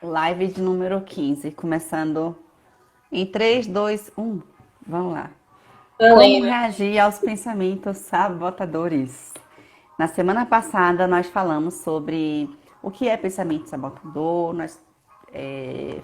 Live de número 15, começando em 3, 2, 1. Vamos lá. Como Valendo. reagir aos pensamentos sabotadores? Na semana passada, nós falamos sobre o que é pensamento sabotador, nós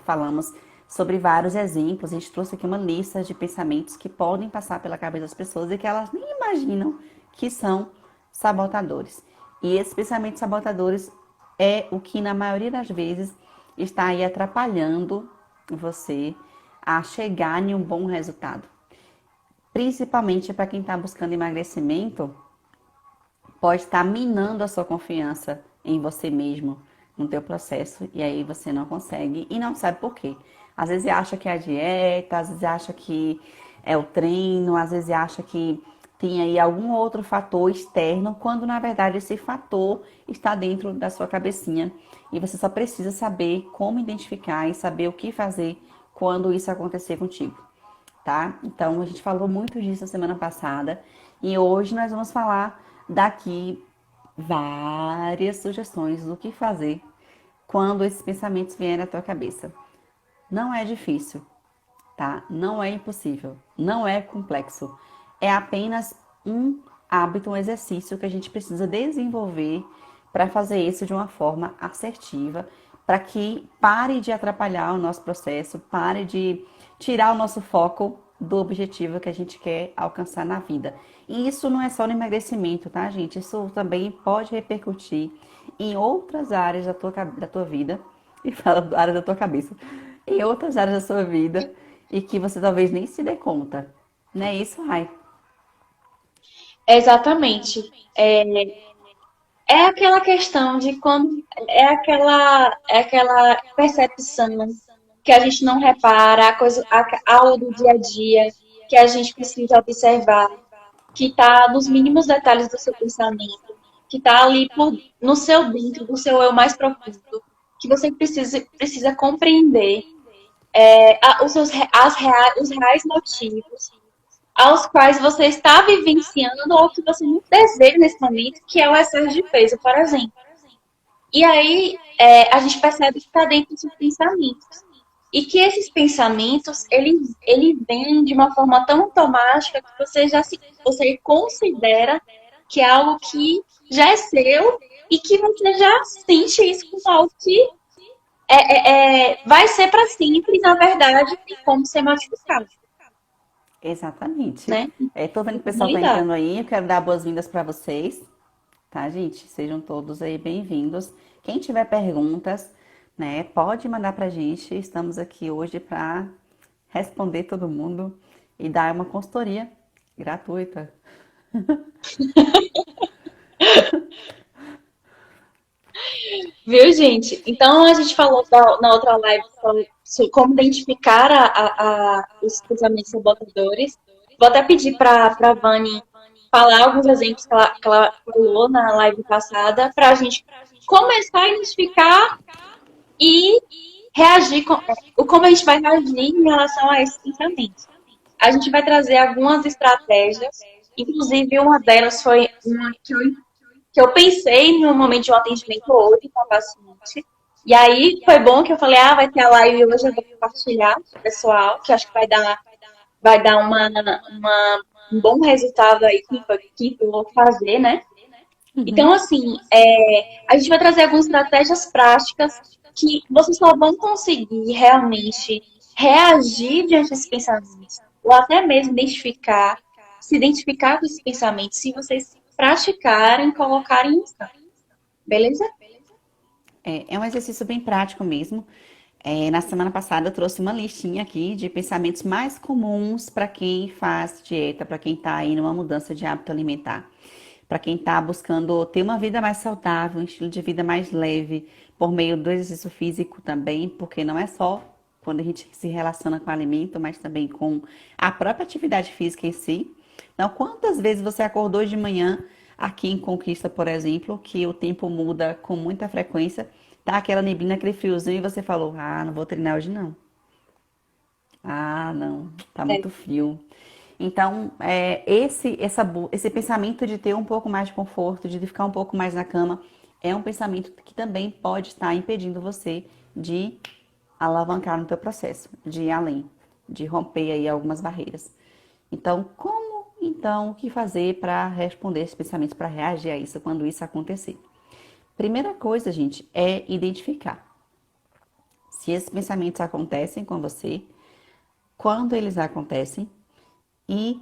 falamos sobre vários exemplos. A gente trouxe aqui uma lista de pensamentos que podem passar pela cabeça das pessoas e que elas nem imaginam que são sabotadores. E esses pensamentos sabotadores é o que, na maioria das vezes, está aí atrapalhando você a chegar em um bom resultado. Principalmente para quem está buscando emagrecimento, pode estar minando a sua confiança em você mesmo, no teu processo, e aí você não consegue e não sabe por quê. Às vezes acha que é a dieta, às vezes acha que é o treino, às vezes acha que tem aí algum outro fator externo, quando na verdade esse fator está dentro da sua cabecinha e você só precisa saber como identificar e saber o que fazer quando isso acontecer contigo, tá? Então a gente falou muito disso na semana passada e hoje nós vamos falar daqui várias sugestões do que fazer quando esses pensamentos vierem à tua cabeça. Não é difícil, tá? Não é impossível, não é complexo. É apenas um hábito, um exercício que a gente precisa desenvolver para fazer isso de uma forma assertiva, para que pare de atrapalhar o nosso processo, pare de tirar o nosso foco do objetivo que a gente quer alcançar na vida. E isso não é só no emagrecimento, tá, gente? Isso também pode repercutir em outras áreas da tua vida, e fala da área da tua cabeça, em outras áreas da sua vida, e que você talvez nem se dê conta. Não é isso, Rai? Exatamente. É aquela questão de quando é aquela percepção que a gente não repara, a coisa, a aula do dia a dia que a gente precisa observar, que está nos mínimos detalhes do seu pensamento, que está ali no seu dentro, do seu eu mais profundo, que você precisa compreender os reais motivos aos quais você está vivenciando ou que você não deseja nesse momento, que é o excesso de peso, por exemplo. E aí a gente percebe que está dentro dos seus pensamentos. E que esses pensamentos, ele vem de uma forma tão automática que você considera que é algo que já é seu e que você já sente isso como algo que vai ser para sempre, e na verdade tem como ser modificado, Exatamente. né? Tô vendo que o pessoal tá Realidade. entrando aí. Eu quero dar boas-vindas para vocês, tá, gente? Sejam todos aí bem-vindos. Quem tiver perguntas, né, pode mandar pra gente. Estamos aqui hoje para responder todo mundo e dar uma consultoria gratuita. Viu, gente? Então a gente falou na outra live sobre como identificar os pensamentos sabotadores. Vou até pedir para a Vani falar alguns exemplos que ela falou na live passada para a gente começar a identificar e reagir como a gente vai reagir em relação a esses pensamentos. A gente vai trazer algumas estratégias, inclusive uma delas foi uma que eu pensei no momento de um atendimento hoje com a paciente. E aí foi bom que eu falei, vai ter a live hoje, eu vou compartilhar com o pessoal, que acho que vai dar um bom resultado aí que eu vou fazer, né? Então, assim, a gente vai trazer algumas estratégias práticas que vocês só vão conseguir realmente reagir diante desses pensamentos, ou até mesmo se identificar com esses pensamentos, se vocês praticarem, colocarem em ação. Beleza? É um exercício bem prático mesmo. Na semana passada eu trouxe uma listinha aqui de pensamentos mais comuns para quem faz dieta, para quem está aí numa mudança de hábito alimentar, para quem está buscando ter uma vida mais saudável, um estilo de vida mais leve, por meio do exercício físico também, porque não é só quando a gente se relaciona com o alimento, mas também com a própria atividade física em si. Então, quantas vezes você acordou de manhã aqui em Conquista, por exemplo, que o tempo muda com muita frequência, tá aquela neblina, aquele friozinho e você falou: "Ah, não vou treinar hoje não. Ah, não, tá É. muito frio." Então, esse pensamento de ter um pouco mais de conforto, de ficar um pouco mais na cama, é um pensamento que também pode estar impedindo você de alavancar no teu processo, de ir além, de romper aí algumas barreiras. Então, o que fazer para responder esses pensamentos, para reagir a isso quando isso acontecer? Primeira coisa, gente, é identificar se esses pensamentos acontecem com você, quando eles acontecem e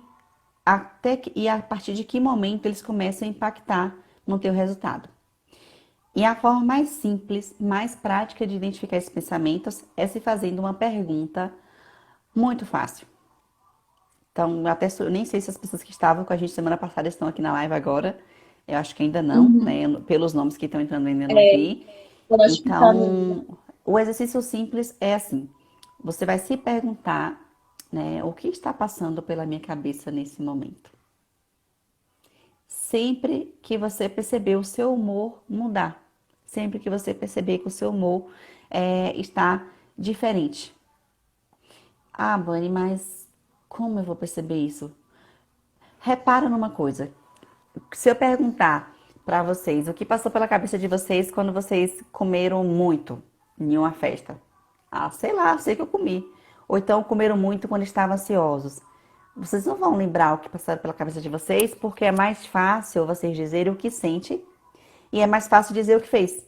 e a partir de que momento eles começam a impactar no teu resultado. E a forma mais simples, mais prática de identificar esses pensamentos é se fazendo uma pergunta muito fácil. Então, eu nem sei se as pessoas que estavam com a gente semana passada estão aqui na live agora. Eu acho que ainda não, Uhum. né? Pelos nomes que estão entrando ainda não É, vi. tô notificando ainda. Então, o exercício simples é assim: você vai se perguntar, né, o que está passando pela minha cabeça nesse momento. Sempre que você perceber o seu humor mudar, sempre que você perceber que o seu humor está diferente. Ah, Bunny, mas como eu vou perceber isso? Repara numa coisa. Se eu perguntar para vocês o que passou pela cabeça de vocês quando vocês comeram muito em uma festa. Ah, sei lá, sei que eu comi. Ou então comeram muito quando estavam ansiosos. Vocês não vão lembrar o que passou pela cabeça de vocês, porque é mais fácil vocês dizerem o que sente e é mais fácil dizer o que fez.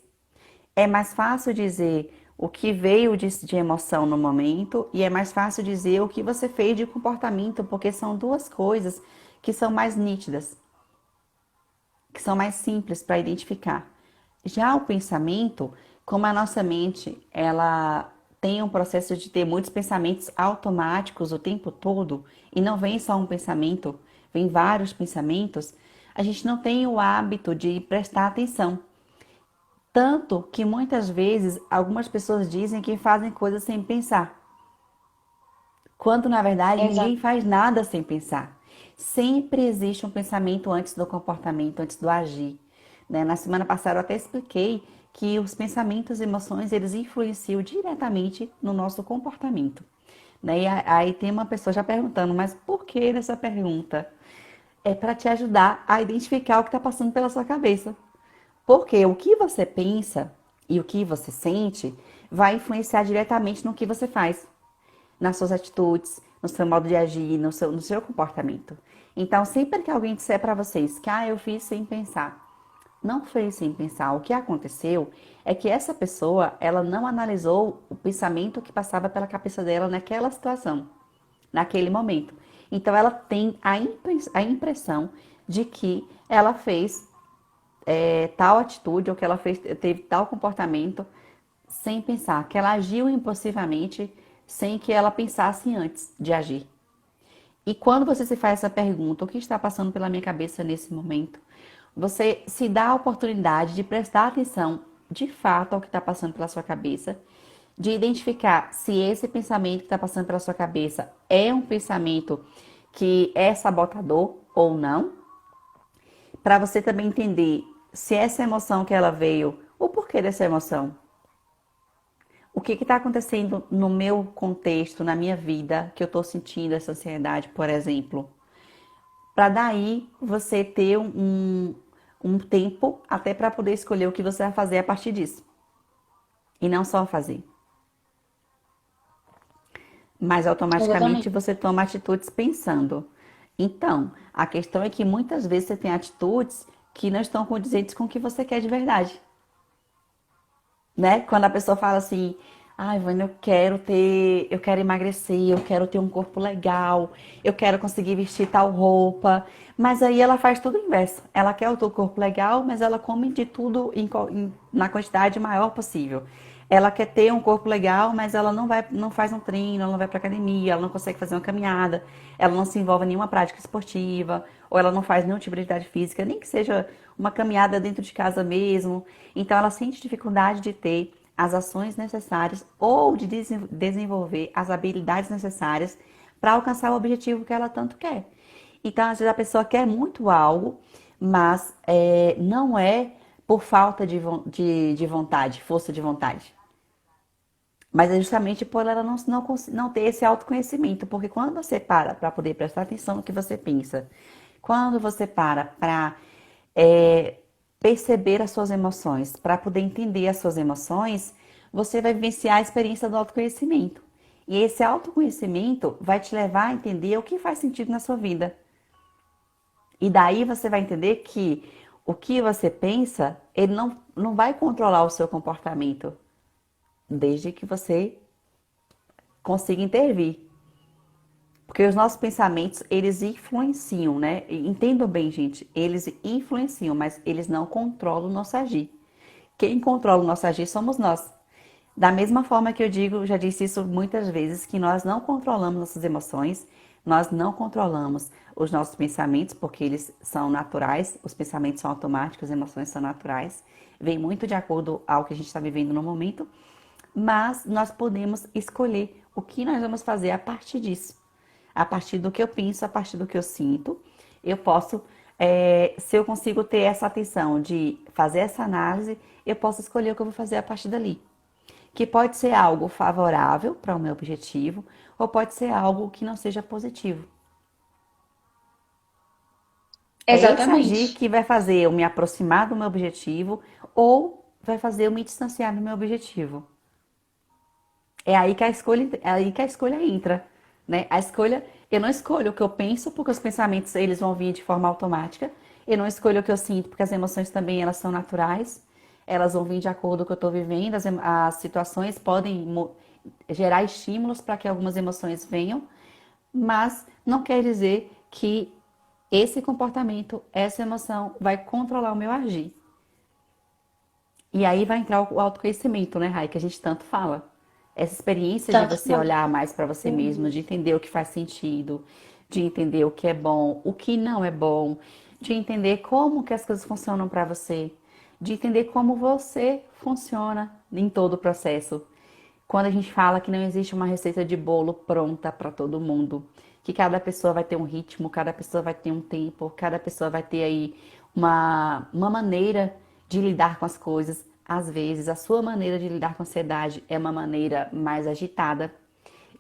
É mais fácil dizer o que veio de emoção no momento e é mais fácil dizer o que você fez de comportamento, porque são duas coisas que são mais nítidas, que são mais simples para identificar. Já o pensamento, como a nossa mente, ela tem um processo de ter muitos pensamentos automáticos o tempo todo, e não vem só um pensamento, vem vários pensamentos, a gente não tem o hábito de prestar atenção. Tanto que muitas vezes algumas pessoas dizem que fazem coisas sem pensar, quando na verdade Exato. ninguém faz nada sem pensar. Sempre existe um pensamento antes do comportamento, antes do agir. Né? Na semana passada eu até expliquei que os pensamentos e emoções eles influenciam diretamente no nosso comportamento. Né? E aí tem uma pessoa já perguntando, mas por que dessa pergunta? É para te ajudar a identificar o que está passando pela sua cabeça. Porque o que você pensa e o que você sente vai influenciar diretamente no que você faz, nas suas atitudes, no seu modo de agir, no seu comportamento. Então, sempre que alguém disser para vocês que eu fiz sem pensar, não fez sem pensar. O que aconteceu é que essa pessoa, ela não analisou o pensamento que passava pela cabeça dela naquela situação, naquele momento. Então, ela tem a impressão de que ela fez tal atitude ou que ela fez, teve tal comportamento sem pensar, que ela agiu impulsivamente sem que ela pensasse antes de agir. E quando você se faz essa pergunta, o que está passando pela minha cabeça nesse momento? Você se dá a oportunidade de prestar atenção de fato ao que está passando pela sua cabeça, de identificar se esse pensamento que está passando pela sua cabeça é um pensamento que é sabotador ou não, para você também entender se essa emoção que ela veio, o porquê dessa emoção. O que está acontecendo no meu contexto, na minha vida, que eu estou sentindo essa ansiedade, por exemplo. Para daí você ter um tempo até para poder escolher o que você vai fazer a partir disso. E não só fazer. Mas automaticamente Exatamente. você toma atitudes pensando. Então, a questão é que muitas vezes você tem atitudes que não estão condizentes com o que você quer de verdade. Né? Quando a pessoa fala assim, ai, Vânia, eu quero emagrecer, eu quero ter um corpo legal, eu quero conseguir vestir tal roupa, mas aí ela faz tudo o inverso. Ela quer o teu corpo legal, mas ela come de tudo na quantidade maior possível. Ela quer ter um corpo legal, mas ela não faz um treino, ela não vai pra academia, ela não consegue fazer uma caminhada, ela não se envolve em nenhuma prática esportiva, ou ela não faz nenhum tipo de atividade física, nem que seja uma caminhada dentro de casa mesmo. Então ela sente dificuldade de ter as ações necessárias ou de desenvolver as habilidades necessárias para alcançar o objetivo que ela tanto quer. Então, às vezes a pessoa quer muito algo, mas não é por falta de vontade, força de vontade. Mas é justamente por ela não ter esse autoconhecimento. Porque quando você para poder prestar atenção no que você pensa, quando você para perceber as suas emoções, para poder entender as suas emoções, você vai vivenciar a experiência do autoconhecimento. E esse autoconhecimento vai te levar a entender o que faz sentido na sua vida. E daí você vai entender que o que você pensa, ele não vai controlar o seu comportamento, desde que você consiga intervir. Porque os nossos pensamentos, eles influenciam, né? Entendam bem, gente, eles influenciam, mas eles não controlam o nosso agir. Quem controla o nosso agir somos nós. Da mesma forma que eu digo, já disse isso muitas vezes, que nós não controlamos nossas emoções, nós não controlamos os nossos pensamentos, porque eles são naturais, os pensamentos são automáticos, as emoções são naturais, vem muito de acordo ao que a gente está vivendo no momento, mas nós podemos escolher o que nós vamos fazer a partir disso. A partir do que eu penso, a partir do que eu sinto, eu posso, se eu consigo ter essa atenção de fazer essa análise, eu posso escolher o que eu vou fazer a partir dali. Que pode ser algo favorável para o meu objetivo, ou pode ser algo que não seja positivo. É esse agir Exatamente. que vai fazer eu me aproximar do meu objetivo, ou vai fazer eu me distanciar do meu objetivo. É aí que a escolha entra, né? A escolha, eu não escolho o que eu penso, porque os pensamentos eles vão vir de forma automática. Eu não escolho o que eu sinto, porque as emoções também elas são naturais. Elas vão vir de acordo com o que eu estou vivendo. As situações podem gerar estímulos para que algumas emoções venham, mas não quer dizer que esse comportamento, essa emoção vai controlar o meu agir. E aí vai entrar o autoconhecimento, né, Rai, que a gente tanto fala. Essa experiência de Tanto você olhar mais para você mesmo, uhum. de entender o que faz sentido, de entender o que é bom, o que não é bom, de entender como que as coisas funcionam para você, de entender como você funciona em todo o processo. Quando a gente fala que não existe uma receita de bolo pronta para todo mundo, que cada pessoa vai ter um ritmo, cada pessoa vai ter um tempo, cada pessoa vai ter aí uma maneira de lidar com as coisas. Às vezes, a sua maneira de lidar com a ansiedade é uma maneira mais agitada.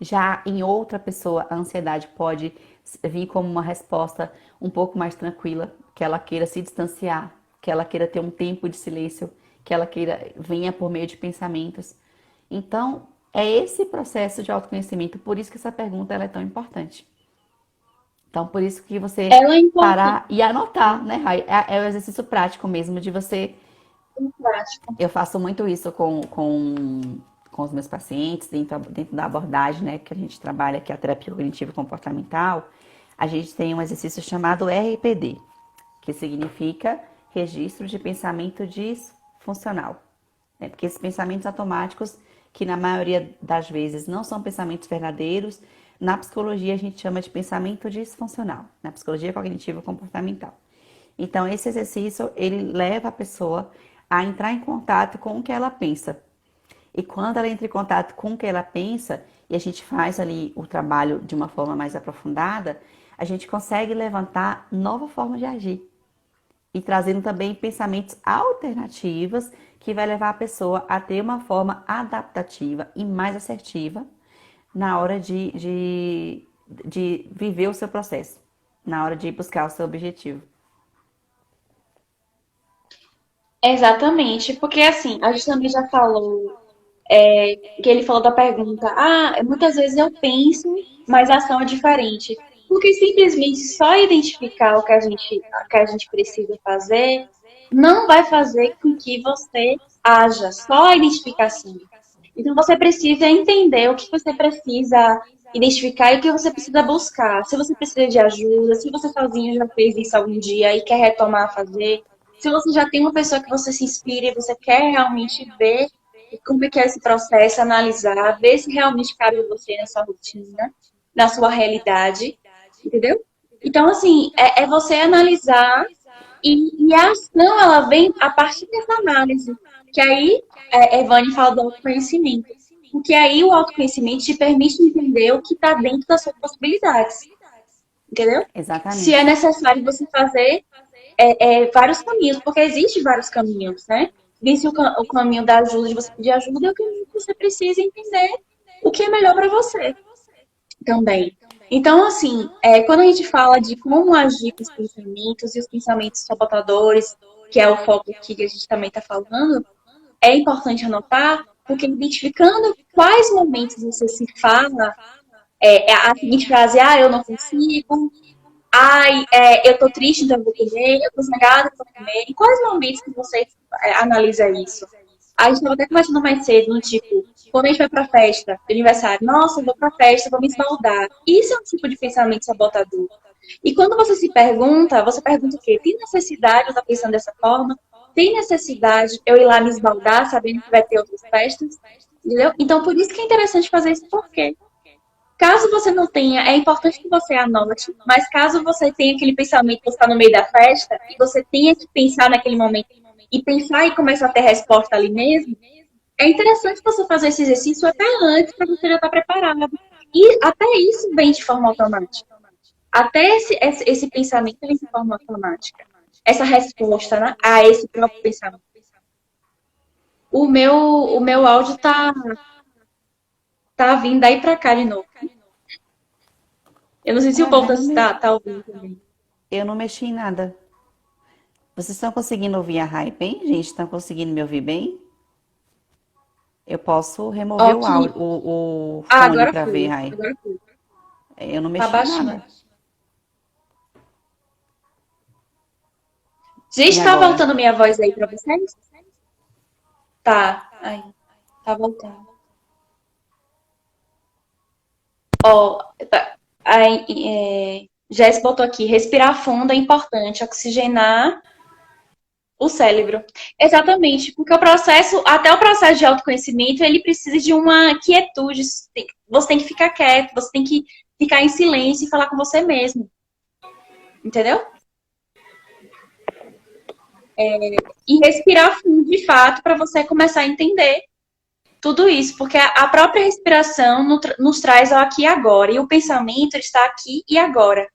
Já em outra pessoa, a ansiedade pode vir como uma resposta um pouco mais tranquila, que ela queira se distanciar, que ela queira ter um tempo de silêncio, que ela queira venha por meio de pensamentos. Então, é esse processo de autoconhecimento, por isso que essa pergunta ela é tão importante. Então, por isso que você Ela é importante parar e anotar, né, Rai? É o exercício prático mesmo de você. na prática. Eu faço muito isso com os meus pacientes, dentro da abordagem, né, que a gente trabalha, que é a terapia cognitivo comportamental. A gente tem um exercício chamado RPD, que significa Registro de Pensamento Disfuncional. Né? Porque esses pensamentos automáticos, que na maioria das vezes não são pensamentos verdadeiros, na psicologia a gente chama de pensamento disfuncional, na psicologia cognitivo comportamental. Então, esse exercício, ele leva a pessoa a entrar em contato com o que ela pensa. E quando ela entra em contato com o que ela pensa, e a gente faz ali o trabalho de uma forma mais aprofundada, a gente consegue levantar nova forma de agir. E trazendo também pensamentos alternativos que vai levar a pessoa a ter uma forma adaptativa e mais assertiva na hora de viver o seu processo, na hora de buscar o seu objetivo. Exatamente, porque assim, a gente também já falou, que ele falou da pergunta, muitas vezes eu penso, mas a ação é diferente. Porque simplesmente só identificar o que a gente precisa fazer não vai fazer com que você haja, só a identificação. Então você precisa entender o que você precisa identificar e o que você precisa buscar. Se você precisa de ajuda, se você sozinho já fez isso algum dia e quer retomar a fazer, se você já tem uma pessoa que você se inspira e você quer realmente ver como é que é esse processo, analisar, ver se realmente cabe você na sua rotina, na sua realidade, entendeu? Então, assim, é você analisar e a ação, ela vem a partir dessa análise. Que aí, Evane fala do autoconhecimento. Porque aí o autoconhecimento te permite entender o que está dentro das suas possibilidades. Entendeu? Se é Exatamente. necessário você fazer vários caminhos, porque existem vários caminhos, né? Existe o caminho da ajuda, de você pedir ajuda, é o caminho que você precisa entender o que é melhor para você também. Então, assim, quando a gente fala de como agir com os pensamentos e os pensamentos sabotadores, que é o foco aqui que a gente também está falando, é importante anotar, Porque identificando quais momentos você se fala, a seguinte frase, eu não consigo, eu tô triste, então eu vou comer, eu tô zangada, então eu vou comer. Em quais momentos que você analisa isso? A gente estava até conversando mais cedo, no tipo, quando a gente vai pra festa, aniversário, nossa, eu vou pra festa, vou me esbaldar. Isso é um tipo de pensamento sabotador. E quando você pergunta o quê? Tem necessidade de eu estar pensando dessa forma? Tem necessidade eu ir lá me esbaldar, sabendo que vai ter outras festas? Entendeu? Então, por isso que é interessante fazer isso, por quê? Caso você não tenha, é importante que você anote, mas caso você tenha aquele pensamento que você está no meio da festa e você tenha que pensar naquele momento e pensar e começar a ter resposta ali mesmo, é interessante você fazer esse exercício até antes para você já estar preparado. E até isso vem de forma automática. Até esse pensamento vem de forma automática. Essa resposta, né, a esse próprio pensamento. O meu áudio tá vindo aí para cá de novo. Eu não sei se o povo Eu não, tá ouvindo também. eu não mexi em nada. Vocês estão conseguindo ouvir a Rai bem, gente? Estão conseguindo me ouvir bem? Eu posso remover o Ok. áudio, o fone Agora para ver, foi. Rai. Agora foi. Eu não Tá mexi em baixinho. nada. E Gente, tá agora? voltando minha voz aí pra vocês? Tá. Aí. Tá voltando. Ó, aí, Jess botou aqui, respirar fundo é importante, oxigenar o cérebro. Exatamente, porque até o processo de autoconhecimento, ele precisa de uma quietude. Você tem que ficar quieto, você tem que ficar em silêncio e falar com você mesmo. Entendeu? E respirar fundo, de fato, para você começar a entender tudo isso, porque a própria respiração nos traz ao aqui e agora, e o pensamento está aqui e agora.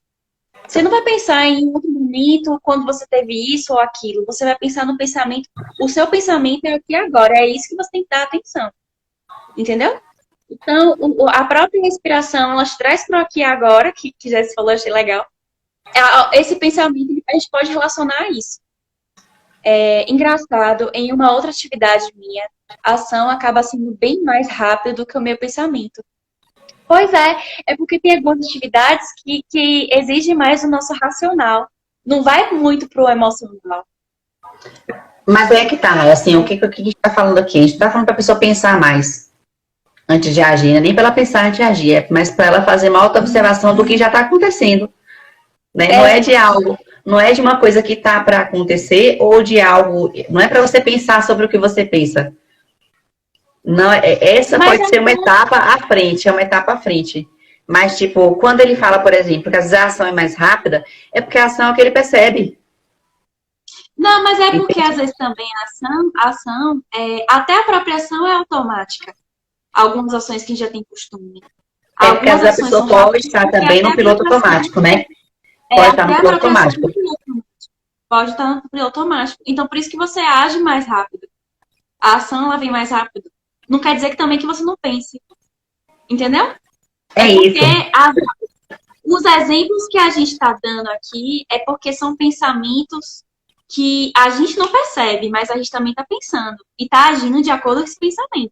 Você não vai pensar em outro momento, quando você teve isso ou aquilo, você vai pensar no pensamento, o seu pensamento é aqui e agora, é isso que você tem que dar atenção, entendeu? Então, a própria respiração, ela te traz para o aqui e agora, que já se falou, achei legal. Esse pensamento, a gente pode relacionar a isso. Engraçado, em uma outra atividade minha, a ação acaba sendo bem mais rápida do que o meu pensamento. Pois é porque tem algumas atividades que exigem mais do nosso racional. Não vai muito pro emocional. Mas é que tá, assim, o que a gente tá falando aqui? A gente tá falando pra pessoa pensar mais antes de agir, né? Nem pra ela pensar antes de agir, mas pra ela fazer uma auto-observação do que já tá acontecendo, né? Não é de algo, não é de uma coisa que tá pra acontecer ou de algo, não é pra você pensar sobre o que você pensa. Não, essa Mas pode ser uma etapa à frente, é uma etapa à frente. Mas, tipo, quando ele fala, por exemplo, que às vezes a ação é mais rápida, é porque a ação é o que ele percebe. não, mas é porque às vezes também a ação, até a própria ação é automática. Algumas ações que a gente já tem costume. É porque às Algumas vezes a ações pessoa são pode rápidas estar porque também até no a piloto própria ação, automático, né? Pode estar até no a piloto própria ação é automático. no piloto automático. Pode estar no piloto automático. Então, por isso que você age mais rápido. A ação, ela vem mais rápido. Não quer dizer que também que você não pense. Entendeu? É Porque isso. os exemplos que a gente está dando aqui é porque são pensamentos que a gente não percebe, mas a gente também está pensando. E está agindo de acordo com esse pensamento.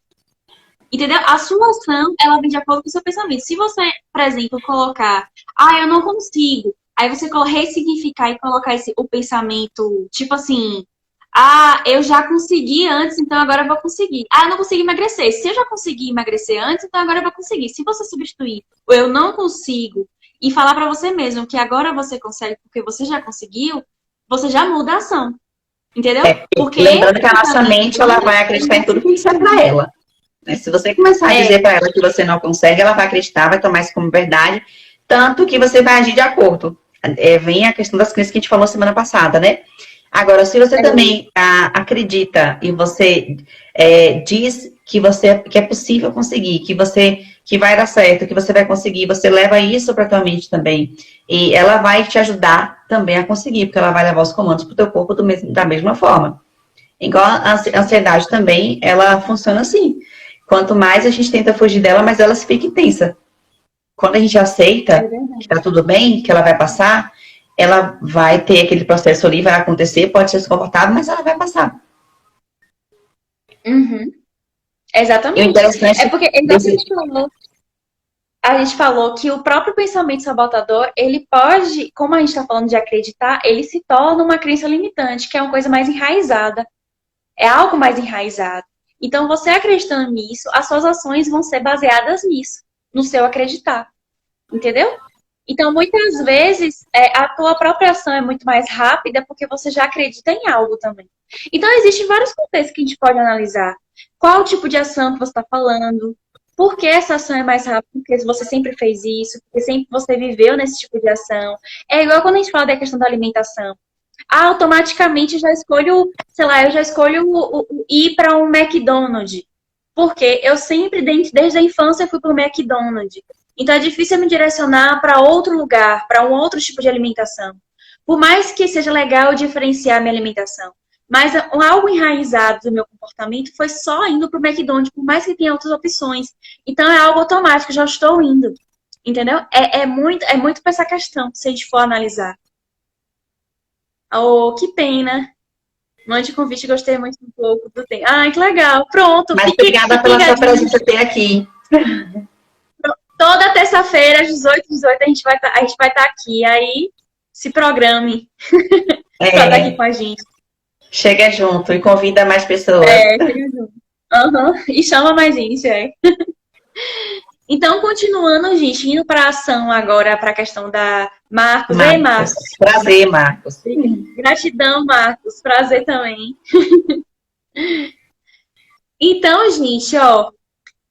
Entendeu? A sua ação, ela vem de acordo com o seu pensamento. Se você, por exemplo, colocar, eu não consigo, aí você ressignificar e colocar o pensamento, tipo assim, eu já consegui antes, então agora eu vou conseguir. Eu não consegui emagrecer. Se eu já consegui emagrecer antes, então agora eu vou conseguir. Se você substituir o eu não consigo e falar pra você mesmo que agora você consegue porque você já conseguiu, você já muda a ação. Entendeu? Porque Lembrando esse que a nossa pensamento mente, ela vai acreditar em tudo que disser para ela. Né? Se você começar a dizer para ela que você não consegue, ela vai acreditar, vai tomar isso como verdade, tanto que você vai agir de acordo. Vem a questão das crenças que a gente falou semana passada, né? Agora, se você também acredita e você diz que é possível conseguir, que vai dar certo, que você vai conseguir, você leva isso para tua mente também. E ela vai te ajudar também a conseguir, porque ela vai levar os comandos para o teu corpo da mesma forma. Igual a ansiedade também, ela funciona assim. Quanto mais a gente tenta fugir dela, mais ela se fica intensa. Quando a gente aceita que tá tudo bem, que ela vai passar, ela vai ter aquele processo ali, vai acontecer, pode ser desconfortável, mas ela vai passar. Uhum. E o Exatamente. interessante É porque desse... a gente falou que o próprio pensamento sabotador, ele pode, como a gente está falando de acreditar, ele se torna uma crença limitante, que é uma coisa mais enraizada. É algo mais enraizado. Então, você acreditando nisso, as suas ações vão ser baseadas nisso, no seu acreditar. Entendeu? Então, muitas vezes, a tua própria ação é muito mais rápida porque você já acredita em algo também. Então, existem vários contextos que a gente pode analisar. Qual o tipo de ação que você está falando? Por que essa ação é mais rápida? Porque você sempre fez isso, porque sempre você viveu nesse tipo de ação. É igual quando a gente fala da questão da alimentação. Automaticamente eu já escolho, sei lá, eu já escolho ir para um McDonald's. Porque eu sempre, desde a infância, fui para o McDonald's. Então é difícil eu me direcionar para outro lugar, para um outro tipo de alimentação. Por mais que seja legal eu diferenciar minha alimentação. Mas algo enraizado do meu comportamento foi só indo para o McDonald's, por mais que tenha outras opções. Então é algo automático, já estou indo. Entendeu? É muito para essa questão, se a gente for analisar. Oh, que pena. Mande convite, gostei muito um pouco do tempo. Ai, que legal. Pronto. Mas Fique obrigada pela sua ligadinho. presença até aqui. Toda terça-feira, às 18h18, a gente vai estar aqui. Aí, se programe para estar aqui com a gente. Chega junto e convida mais pessoas. Chega junto. Uhum. E chama mais gente, Então, continuando, gente, indo para a ação agora, para a questão da Marcos. Ei, Marcos. Prazer, Marcos. Gratidão, Marcos. Prazer também. Então, gente, ó,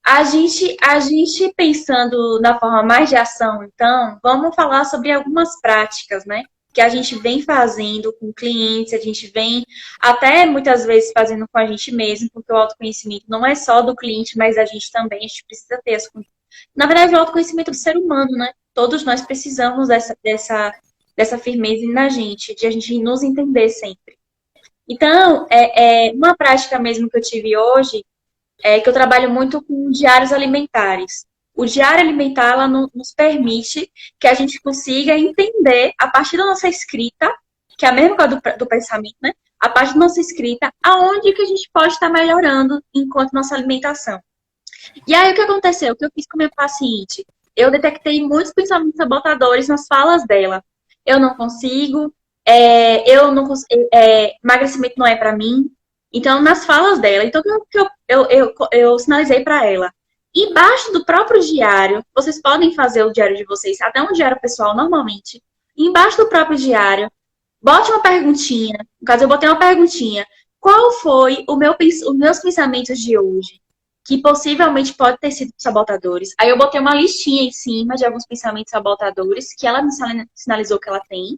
a gente pensando na forma mais de ação, então, vamos falar sobre algumas práticas, né? Que a gente vem fazendo com clientes, a gente vem até muitas vezes fazendo com a gente mesmo, porque o autoconhecimento não é só do cliente, mas a gente também, a gente precisa ter na verdade, o autoconhecimento do ser humano, né? Todos nós precisamos dessa firmeza na gente, de a gente nos entender sempre. Então, uma prática mesmo que eu tive hoje, que eu trabalho muito com diários alimentares. O diário alimentar, ela nos permite que a gente consiga entender, a partir da nossa escrita, que é a mesma coisa do pensamento, né? A partir da nossa escrita, aonde que a gente pode estar melhorando enquanto nossa alimentação. E aí, o que aconteceu? O que eu fiz com a minha paciente? Eu detectei muitos pensamentos sabotadores nas falas dela. Eu não consigo, emagrecimento não é para mim. Então, nas falas dela. Então, eu sinalizei para ela. Embaixo do próprio diário, vocês podem fazer o diário de vocês, até um diário pessoal normalmente. Embaixo do próprio diário, bote uma perguntinha. No caso, eu botei uma perguntinha. Qual foi os meus pensamentos de hoje? Que possivelmente pode ter sido sabotadores. Aí eu botei uma listinha em cima de alguns pensamentos sabotadores que ela me sinalizou que ela tem.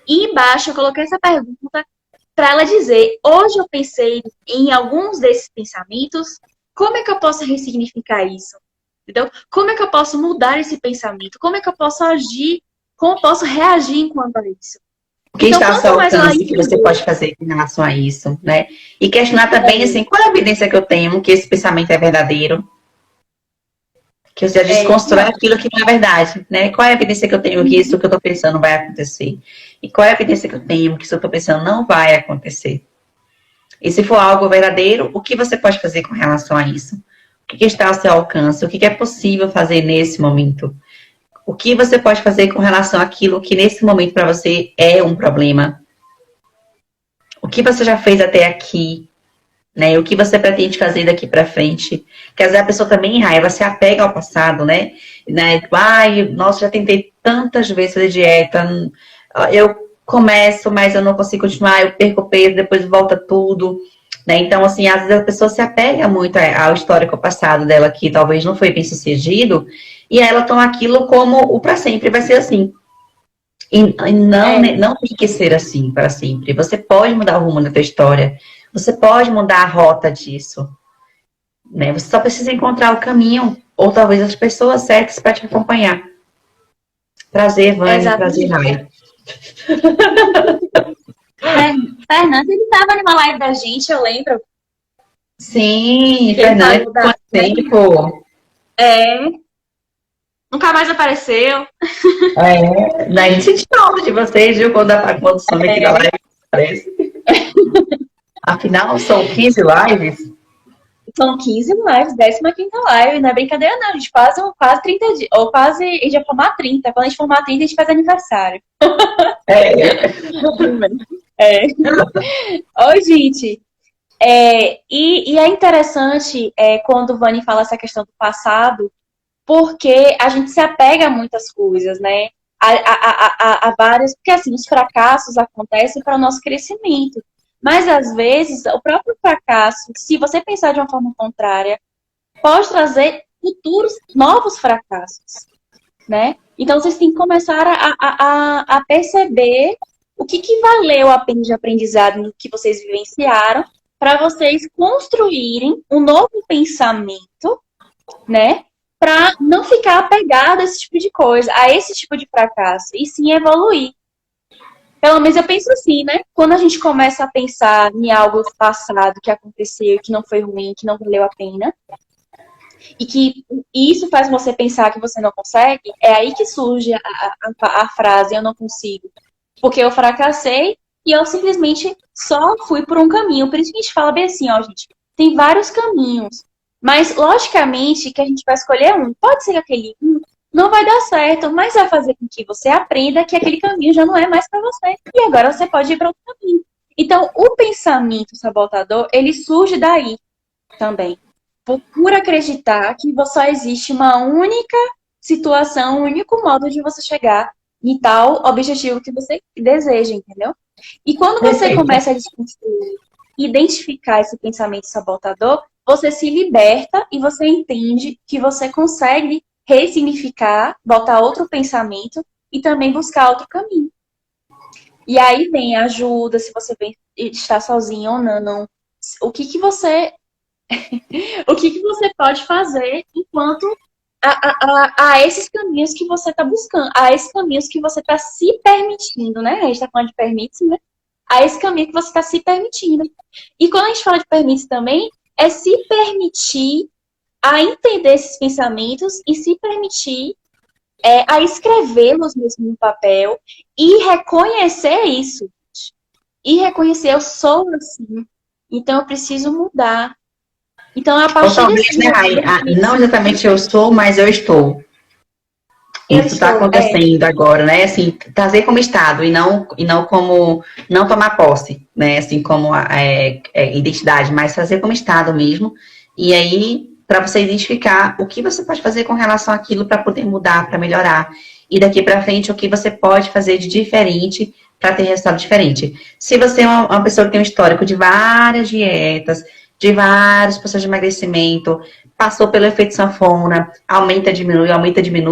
E embaixo eu coloquei essa pergunta para ela dizer, hoje eu pensei em alguns desses pensamentos, como é que eu posso ressignificar isso? Entendeu? Como é que eu posso mudar esse pensamento? Como é que eu posso agir? Como eu posso reagir enquanto a isso? O que está ao seu alcance que você pode fazer em relação a isso, né? E questionar também, assim, qual é a evidência que eu tenho que esse pensamento é verdadeiro? Que você já desconstrói aquilo que não é verdade, né? Qual é a evidência que eu tenho que isso que eu estou pensando vai acontecer? E qual é a evidência que eu tenho que isso que eu estou pensando não vai acontecer? E se for algo verdadeiro, o que você pode fazer com relação a isso? O que está ao seu alcance? O que é possível fazer nesse momento? O que você pode fazer com relação àquilo que nesse momento para você é um problema? O que você já fez até aqui? Né? O que você pretende fazer daqui para frente? Porque às vezes a pessoa também em raiva se apega ao passado, né? Ai, nossa, já tentei tantas vezes fazer dieta. Eu começo, mas eu não consigo continuar. Eu perco peso, depois volta tudo. Né? Então, assim, às vezes a pessoa se apega muito ao histórico passado dela, que talvez não foi bem sucedido, e ela toma aquilo como o para sempre vai ser assim. E não tem que ser assim para sempre. Você pode mudar o rumo da tua história. Você pode mudar a rota disso. Né? Você só precisa encontrar o caminho, ou talvez as pessoas certas para te acompanhar. Prazer, Vânia. Prazer, Raia. Fernando, ele estava numa live da gente, eu lembro. Sim, Fernando, quanto tempo? Nunca mais apareceu. Daí a gente sente falta de vocês, viu? Quando some aqui na live, parece. Afinal, são 15 lives. São 15 lives, 15ª live, não é brincadeira não, a gente quase 30 dias, ou quase, a gente vai formar 30, quando a gente formar 30 a gente faz aniversário. É. É. Ô, gente, e é interessante quando o Vani fala essa questão do passado, porque a gente se apega a muitas coisas, né? A várias, porque assim, os fracassos acontecem para o nosso crescimento. Mas às vezes, o próprio fracasso, se você pensar de uma forma contrária, pode trazer futuros novos fracassos, né? Então vocês têm que começar a perceber o que valeu a pena de aprendizado no que vocês vivenciaram para vocês construírem um novo pensamento, né? Para não ficar apegado a esse tipo de coisa, a esse tipo de fracasso, e sim evoluir. Pelo menos eu penso assim, né? Quando a gente começa a pensar em algo passado que aconteceu, que não foi ruim, que não valeu a pena, e que isso faz você pensar que você não consegue, é aí que surge a frase eu não consigo. Porque eu fracassei e eu simplesmente só fui por um caminho. Por isso que a gente fala bem assim, ó, gente, tem vários caminhos. Mas, logicamente, que a gente vai escolher um. Pode ser que aquele um não vai dar certo, mas vai fazer com que você aprenda que aquele caminho já não é mais para você. E agora você pode ir para outro caminho. Então, o pensamento sabotador, ele surge daí também. Por acreditar que só existe uma única situação, um único modo de você chegar em tal objetivo que você deseja, entendeu? E quando você Perfeito. começa a desconstruir, identificar esse pensamento sabotador, você se liberta e você entende que você consegue ressignificar, botar outro pensamento e também buscar outro caminho. E aí vem a ajuda, se você está sozinho ou não. O que você pode fazer enquanto a esses caminhos que você está buscando, a esses caminhos que você está se permitindo, né? A gente está falando de permite, né? A esse caminho que você está se permitindo. E quando a gente fala de permite também, é se permitir a entender esses pensamentos e se permitir a escrevê-los mesmo no papel e reconhecer isso. E reconhecer, eu sou assim, então eu preciso mudar. Então, a Ou partir talvez, desse né, momento, não exatamente eu sou, mas eu estou. eu Isso está estou. acontecendo agora, né? Assim, trazer como estado e não como não tomar posse, né? Assim como identidade, mas trazer como estado mesmo. E aí, para você identificar o que você pode fazer com relação àquilo para poder mudar, para melhorar. E daqui para frente, o que você pode fazer de diferente para ter resultado diferente. Se você é uma pessoa que tem um histórico de várias dietas, de vários processos de emagrecimento, passou pelo efeito sanfona, aumenta, diminui,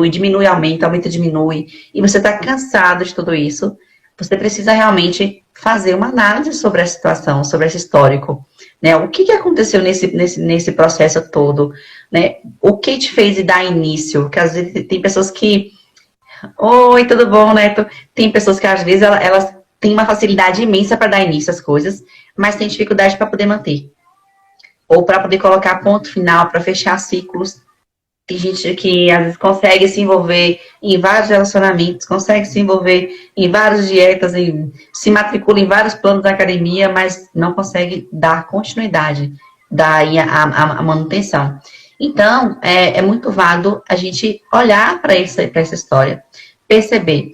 diminui, aumenta, diminui, e você está cansado de tudo isso, você precisa realmente fazer uma análise sobre a situação, sobre esse histórico, né? O que aconteceu nesse processo todo, né? O que te fez dar início? Porque às vezes tem pessoas que... Oi, tudo bom, Neto? Tem pessoas que às vezes elas têm uma facilidade imensa para dar início às coisas, mas tem dificuldade para poder manter. Ou para poder colocar ponto final, para fechar ciclos. Tem gente que às vezes consegue se envolver em vários relacionamentos, consegue se envolver em várias dietas, se matricula em vários planos da academia, mas não consegue dar continuidade, dar a manutenção. Então, é muito válido a gente olhar para essa história, perceber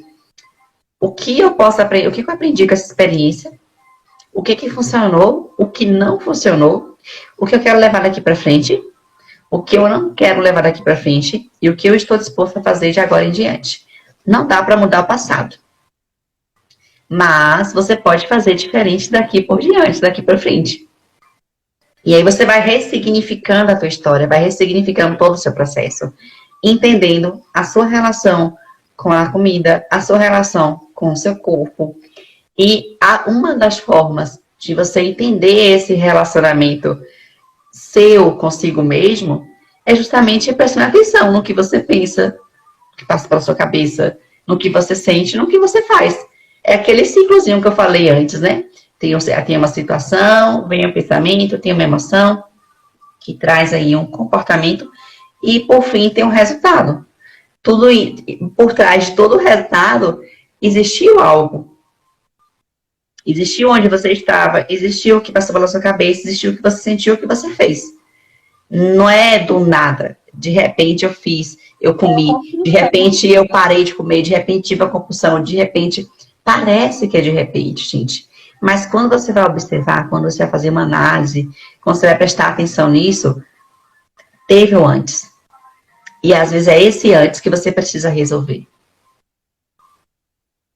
o que eu posso aprender, o que eu aprendi com essa experiência, o que funcionou, o que não funcionou, o que eu quero levar daqui para frente, o que eu não quero levar daqui para frente e o que eu estou disposto a fazer de agora em diante. Não dá para mudar o passado. Mas você pode fazer diferente daqui por diante, daqui para frente. E aí você vai ressignificando a tua história, vai ressignificando todo o seu processo, entendendo a sua relação com a comida, a sua relação com o seu corpo. E uma das formas de você entender esse relacionamento seu consigo mesmo é justamente prestando atenção no que você pensa, no que passa pela sua cabeça, no que você sente, no que você faz. É aquele ciclozinho que eu falei antes, né? Tem uma situação, vem um pensamento, tem uma emoção, que traz aí um comportamento, e por fim tem um resultado. Por trás de todo o resultado, existiu algo. Existiu onde você estava, existiu o que passou pela sua cabeça, existiu o que você sentiu, o que você fez. Não é do nada. De repente eu fiz, eu comi, de repente eu parei de comer, de repente tive a compulsão, de repente. Parece que é de repente, gente. Mas quando você vai observar, quando você vai fazer uma análise, quando você vai prestar atenção nisso, teve o antes. E às vezes é esse antes que você precisa resolver.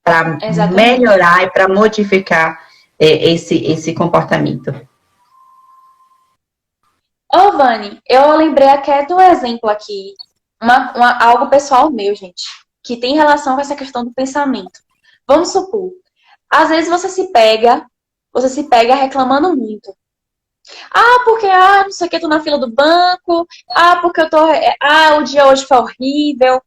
Para melhorar e para modificar esse comportamento. Ô, Vani, eu lembrei até do exemplo aqui. Algo pessoal meu, gente. Que tem relação com essa questão do pensamento. Vamos supor. Às vezes você se pega reclamando muito. Porque, não sei o que, tô na fila do banco. Porque o dia hoje foi horrível.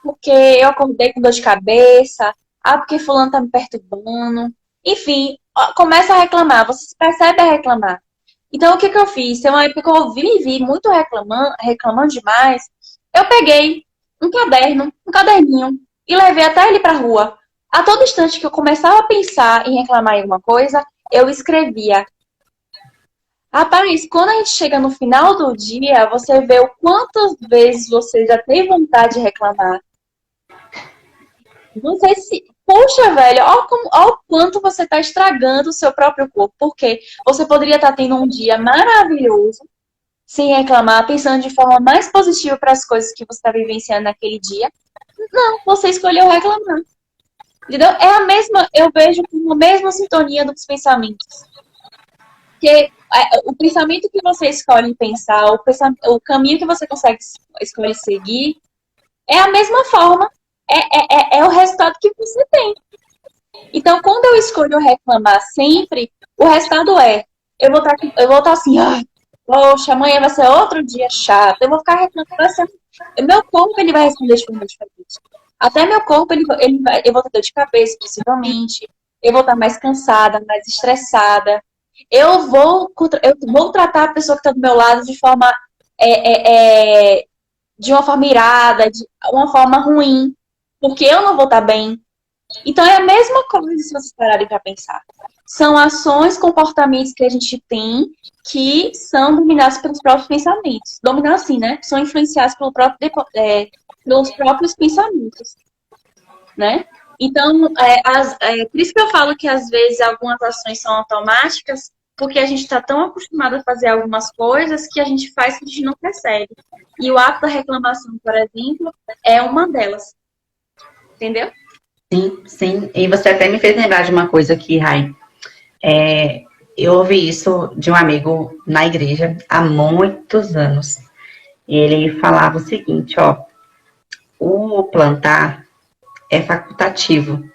Porque eu acordei com dor de cabeça. Porque fulano tá me perturbando. Enfim, começa a reclamar. Você se percebe a reclamar. Então, o que eu fiz? Tem uma época que eu vi muito reclamando demais. Eu peguei um caderninho, e levei até ele pra rua. A todo instante que eu começava a pensar em reclamar em alguma coisa, eu escrevia. Rapaz, quando a gente chega no final do dia, você vê o quantas vezes você já teve vontade de reclamar. Não sei se... Poxa, velho, olha o quanto você está estragando o seu próprio corpo. Porque você poderia estar tendo um dia maravilhoso, sem reclamar, pensando de forma mais positiva para as coisas que você está vivenciando naquele dia. Não, você escolheu reclamar. Entendeu? Eu vejo como a mesma sintonia dos pensamentos. Porque o pensamento que você escolhe pensar, o caminho que você escolhe seguir, é a mesma forma. É o resultado que você tem. Então, quando eu escolho reclamar sempre, o resultado eu vou estar assim, poxa, amanhã vai ser outro dia chato, eu vou ficar reclamando, meu corpo ele vai responder de forma diferente. Até meu corpo, eu vou ter dor de cabeça, possivelmente, eu vou estar mais cansada, mais estressada, eu vou tratar a pessoa que está do meu lado de forma de uma forma irada, de uma forma ruim, porque eu não vou estar bem. Então é a mesma coisa se vocês pararem para pensar. São ações, comportamentos que a gente tem que são dominados pelos próprios pensamentos. Dominados assim, né? São influenciados pelos próprios pensamentos, né? Então, por isso que eu falo que às vezes algumas ações são automáticas, porque a gente está tão acostumado a fazer algumas coisas que a gente faz que a gente não percebe. E o ato da reclamação, por exemplo, é uma delas. Entendeu? Sim, sim. E você até me fez lembrar de uma coisa aqui, Rai. Eu ouvi isso de um amigo na igreja há muitos anos. Ele falava o seguinte, o plantar é facultativo.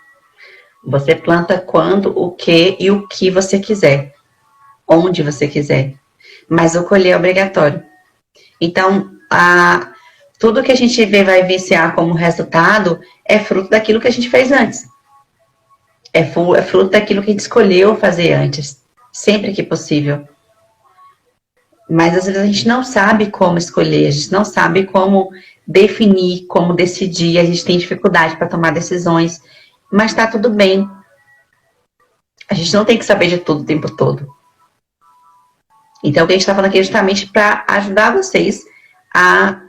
Você planta quando, o que e o que você quiser. Onde você quiser. Mas o colher é obrigatório. Então, tudo que a gente vai vivenciar como resultado é fruto daquilo que a gente fez antes. É fruto daquilo que a gente escolheu fazer antes. Sempre que possível. Mas às vezes a gente não sabe como escolher, a gente não sabe como definir, como decidir, a gente tem dificuldade para tomar decisões, mas está tudo bem. A gente não tem que saber de tudo o tempo todo. Então, o que a gente está falando aqui é justamente para ajudar vocês a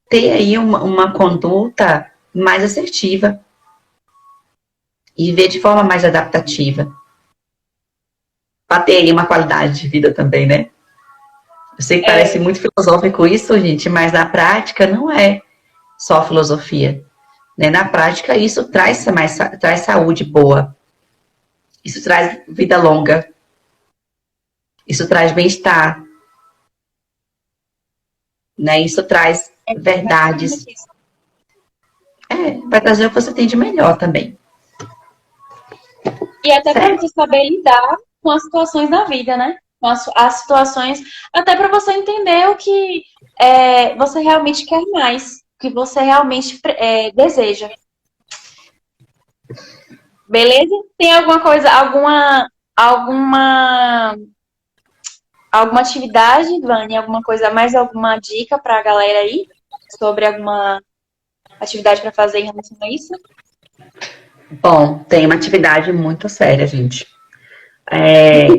ter aí uma conduta mais assertiva e viver de forma mais adaptativa. Para ter aí uma qualidade de vida também, né? Eu sei que parece muito filosófico isso, gente, mas na prática não é só filosofia. Né? Na prática, isso traz saúde boa. Isso traz vida longa. Isso traz bem-estar. Né? Isso traz verdades. Vai trazer o que você tem de melhor também. E até para você saber lidar com as situações da vida, né? Com as situações, até para você entender o que você realmente quer mais, o que você realmente deseja. Beleza? Tem alguma coisa, alguma atividade, Vani? Alguma dica para a galera aí? Sobre alguma atividade para fazer em relação a isso? Bom, tem uma atividade muito séria, gente.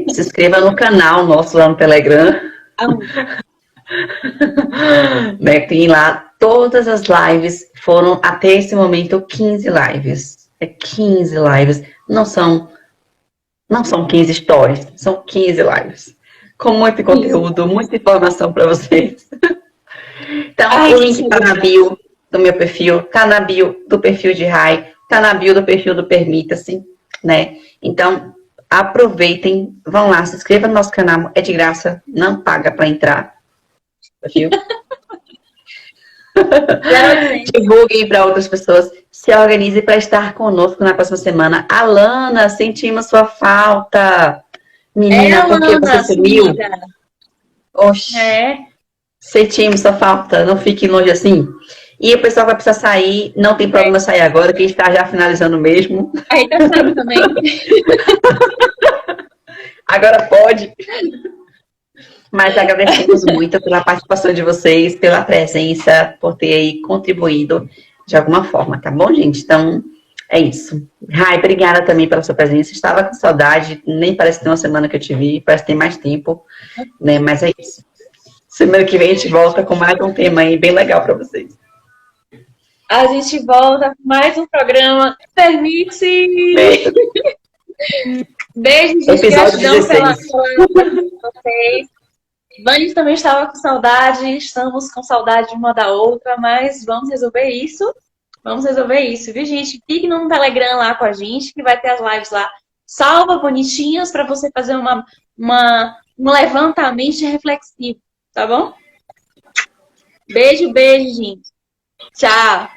Se inscreva no canal nosso lá no Telegram. Né, tem lá todas as lives, foram até esse momento 15 lives. É 15 lives. Não são 15 stories, são 15 lives. Com muito conteúdo, muita informação para vocês. Então, Ai, o que link tá na tudo. bio do meu perfil, tá na bio do perfil de Rai, tá na bio do perfil do Permita-se, né? Então, aproveitem, vão lá, se inscreva no nosso canal, é de graça, não paga para entrar, viu? 0800. Divulguem para outras pessoas, se organize para estar conosco na próxima semana. Alana, sentimos sua falta. É, Menina, por que você Alana, sumiu? sumida. Oxi. É. Sentimos sua falta, não fique longe assim. E o pessoal vai precisar sair, não tem problema sair agora, que está já finalizando mesmo. Aí tá saindo também. Agora pode. Mas agradecemos muito pela participação de vocês, pela presença, por ter aí contribuído de alguma forma, tá bom, gente? Então, é isso. Rai, obrigada também pela sua presença. Estava com saudade, nem parece que tem uma semana que eu te vi, parece que tem mais tempo, né? Mas é isso. Semana que vem a gente volta com mais um tema aí bem legal para vocês. A gente volta com mais um programa. Permite! Beijo. Beijo, gente. Episódio Gratidão 16. pela vocês. Vani também estava com saudade. Estamos com saudade uma da outra, mas vamos resolver isso. Vamos resolver isso, viu, gente? Fique no Telegram lá com a gente, que vai ter as lives lá. Salva bonitinhas para você fazer um levantamento reflexivo, tá bom? Beijo, beijo, gente. Tchau.